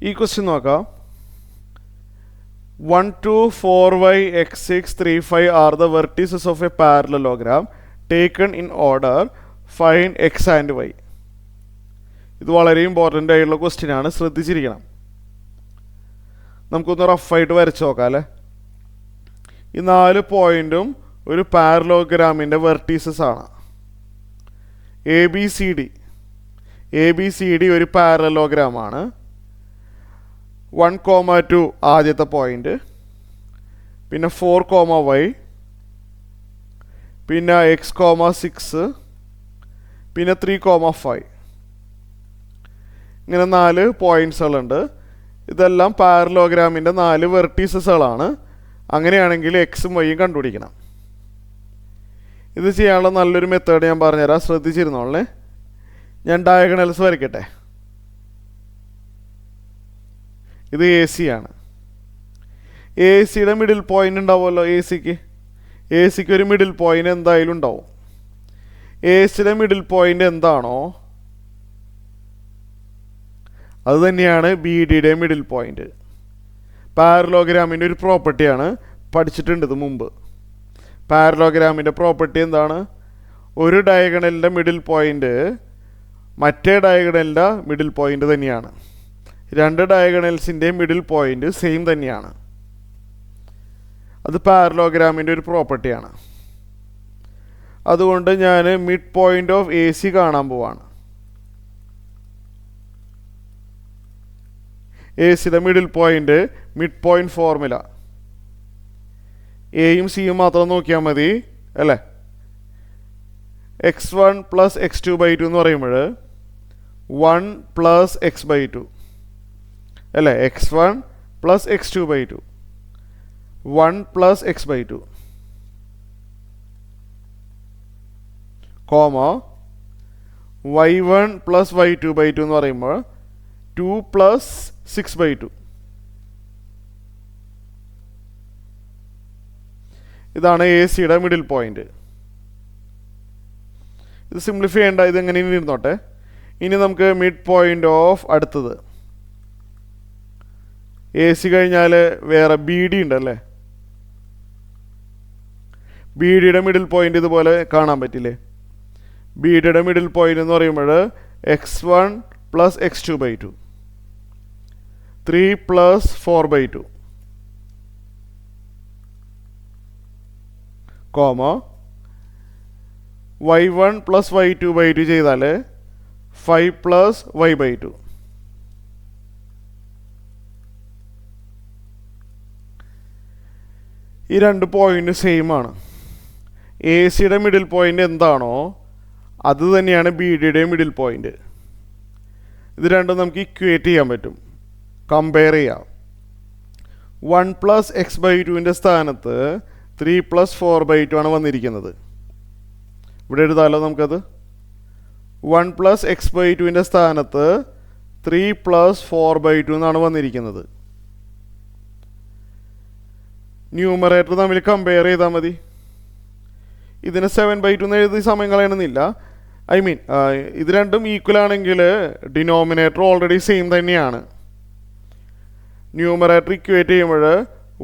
ഈ ക്വസ്റ്റ്യൻ നോക്കാം. 1, 2, 4y, x, 6, 3, 5 are the vertices of a parallelogram taken in order. Find x and y. ഇത് വളരെ important ആയിട്ടുള്ള question ആണ്, ശ്രദ്ധിച്ചിരിക്കണം. നമുക്കൊന്ന് റഫായിട്ട് വരച്ച് നോക്കാം അല്ലേ. ഈ 4 പോയിൻറ്റും ഒരു പാരലോഗ്രാമിൻ്റെ വെർട്ടീസസ് ആണ്. എ ബി സി ഡി ഒരു പാരലോഗ്രാമാണ്. 1,2 ആദ്യത്തെ പോയിൻ്റ്, പിന്നെ 4,y, പിന്നെ x,6, പിന്നെ 3,5. ഇങ്ങനെ 4 പോയിൻറ്റ്സുകളുണ്ട്. ഇതെല്ലാം പാരലോഗ്രാമിൻ്റെ 4 വെർട്ടീസസുകളാണ്. അങ്ങനെയാണെങ്കിൽ എക്സും വൈയും കണ്ടുപിടിക്കണം. ഇത് ചെയ്യാനുള്ള നല്ലൊരു മെത്തേഡ് ഞാൻ പറഞ്ഞുതരാം, ശ്രദ്ധിച്ചിരുന്നോളേ. ഞാൻ ഡയഗണൽസ് വരയ്ക്കട്ടെ. ഇത് എ സി ആണ്. എ സിയുടെ മിഡിൽ പോയിൻ്റ് ഉണ്ടാവുമല്ലോ. എ സിക്ക് ഒരു മിഡിൽ പോയിൻ്റ് എന്തായാലും ഉണ്ടാവും. എ സിയുടെ മിഡിൽ പോയിൻ്റ് എന്താണോ അത് തന്നെയാണ് ബി ഡിയുടെ മിഡിൽ പോയിൻ്റ്. പാരലോഗ്രാമിൻ്റെ ഒരു പ്രോപ്പർട്ടിയാണ്, പഠിച്ചിട്ടുണ്ട് ഇത് മുമ്പ്. പാരലോഗ്രാമിൻ്റെ പ്രോപ്പർട്ടി എന്താണ്? ഒരു ഡയഗണലിൻ്റെ മിഡിൽ പോയിൻ്റ് മറ്റേ ഡയഗണലിൻ്റെ മിഡിൽ പോയിൻ്റ് തന്നെയാണ്. 2 ഡയഗണൽസിൻ്റെ മിഡിൽ പോയിൻ്റ് സെയിം തന്നെയാണ്. അത് പാരലോഗ്രാമിൻ്റെ ഒരു പ്രോപ്പർട്ടിയാണ്. അതുകൊണ്ട് ഞാൻ mid point of A C കാണാൻ പോവാണ്. എ സിയുടെ middle point mid point formula. എയും സിയും മാത്രം നോക്കിയാൽ മതി അല്ലേ. x1 + x2/2 എന്ന് പറയുമ്പോൾ 1 + x/2 അല്ലേ. x1 + x2/2 1 + x/2 comma y1 + y2/2 എന്ന് പറയുമ്പോൾ 2 + 6/2. ഇതാണ് എ സിയുടെ മിഡിൽ പോയിൻ്റ്. ഇത് സിംപ്ലിഫൈ ചെയ്യേണ്ട, ഇതെങ്ങനെ ഇരുന്നോട്ടെ. ഇനി നമുക്ക് മിഡ് പോയിൻ്റ് ഓഫ് അടുത്തത് എ സി കഴിഞ്ഞാൽ വേറെ ബി ഡി ഉണ്ടല്ലേ. ബി ഡിയുടെ മിഡിൽ പോയിൻ്റ് ഇതുപോലെ കാണാൻ പറ്റില്ലേ. ബി ഡിയുടെ മിഡിൽ പോയിൻ്റ് എന്ന് പറയുമ്പോൾ x1 + x2/2 3 + 4/2 comma y1 + y2/2 ചെയ്താൽ 5 + y/2. ഈ 2 പോയിൻ്റ് സെയിം ആണ്. എ സിയുടെ മിഡിൽ പോയിൻ്റ് എന്താണോ അത് തന്നെയാണ് ബി ഡിയുടെ മിഡിൽ പോയിൻ്റ്. ഇത് രണ്ടും നമുക്ക് ഇക്വേറ്റ് ചെയ്യാൻ പറ്റും, കമ്പയർ ചെയ്യാം. 1 + x/2ൻ്റെ സ്ഥാനത്ത് 3 + 4/2 ആണ് വന്നിരിക്കുന്നത്. ഇവിടെ എഴുതാമല്ലോ നമുക്കത്. 1 + x/2ൻ്റെ സ്ഥാനത്ത് 3 + 4/2 എന്നാണ് വന്നിരിക്കുന്നത്. ന്യൂമറേറ്റർ തമ്മിൽ കമ്പയർ ചെയ്താൽ മതി. ഇതിന് 7/2 എന്ന് എഴുതി സമയം കളയണമെന്നില്ല. ഇത് രണ്ടും ഈക്വൽ ആണെങ്കിൽ ഡിനോമിനേറ്റർ ഓൾറെഡി സെയിം തന്നെയാണ്. ന്യൂമറേറ്റർ ഇക്വേറ്റ് ചെയ്യുമ്പോൾ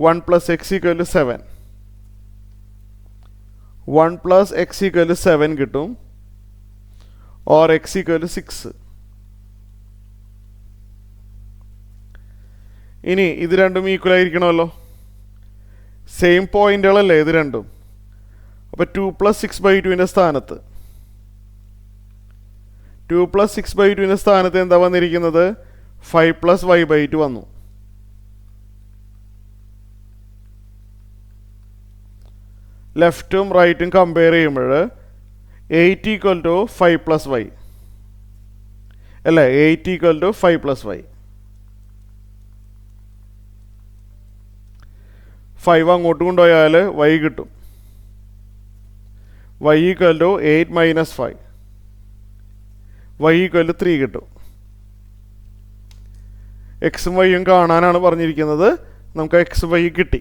1 + x = 7 1 + x = 7 കിട്ടും, ഓർ x = 6. ഇനി ഇത് രണ്ടും ഈക്വൽ ആയിരിക്കണമല്ലോ, സെയിം പോയിന്റുകളല്ലേ ഇത് രണ്ടും. അപ്പോൾ 2 + 6/2ൻ്റെ സ്ഥാനത്ത് 2 + 6/2ൻ്റെ സ്ഥാനത്ത് എന്താ വന്നിരിക്കുന്നത്? 5 + y/2 വന്നു. ലെഫ്റ്റും റൈറ്റും കമ്പയർ ചെയ്യുമ്പോൾ 8 = 5 + y അല്ലേ. 8 = 5 + y. 5 അങ്ങോട്ട് കൊണ്ടുപോയാൽ y കിട്ടും. y = 8 - 5 y = 3 കിട്ടും. എക്സും വൈയും കാണാനാണ് പറഞ്ഞിരിക്കുന്നത്. നമുക്ക് x y കിട്ടി.